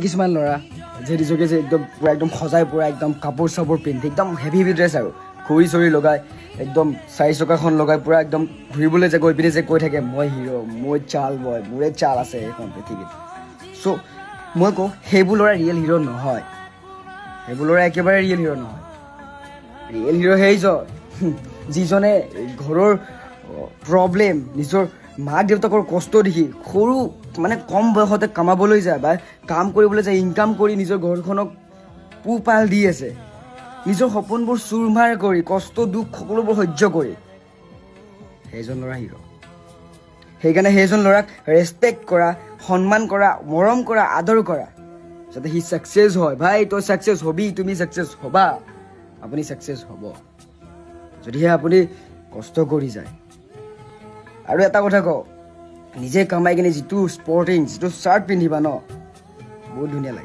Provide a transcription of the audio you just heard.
কিছুমান ল'ৰা যে নিজকে যে একদম সজাই পূৰা একদম কাপোৰ চাপোৰ পিন্ধি একদম হেভি ড্ৰেছ আৰু ঘড়ী চৰি লগাই একদম 4 চকাখন লগাই পূৰা একদম ঘূৰিবলৈ যে গৈ পিনে যে কৈ থাকে মই হিৰ' মই চাল বয় মোৰে চাল আছে এইখন পৃথিৱীত। চ' মই কওঁ সেইবোৰ ল'ৰা ৰিয়েল হিৰ' নহয়, সেইবোৰ ল'ৰা একেবাৰে ৰিয়েল হিৰ' নহয়। ৰিয়েল হিৰ' সেইজন যিজনে ঘৰৰ প্ৰব্লেম নিজৰ মাক দেউতাকৰ কষ্ট দেখি সৰু মানে কম বয়সতে কামাবলৈ যায় বা কাম কৰিবলৈ যায়, ইনকাম কৰি নিজৰ ঘৰখনক পোহপাল দি আছে, নিজৰ সপোনবোৰ চুৰমাৰ কৰি কষ্ট দুখ সকলোবোৰ সহ্য কৰি, সেইজন ল'ৰা হিৰ'। সেইকাৰণে সেইজন ল'ৰাক ৰেচপেক্ট কৰা, সন্মান কৰা, মৰম কৰা, আদৰ কৰা, যাতে সি ছাকচেছ হয়। ভাই তই ছাকচেছ হবি, তুমি ছাকচেছ হ'বা, আপুনি ছাকচেছ হ'ব যদিহে আপুনি কষ্ট কৰি যায়। আৰু এটা কথা কওঁ, নিজে কামাই কিনে যিটো স্পৰ্টিং যিটো শ্বাৰ্ট পিন্ধিবা ন বহুত ধুনীয়া লাগে।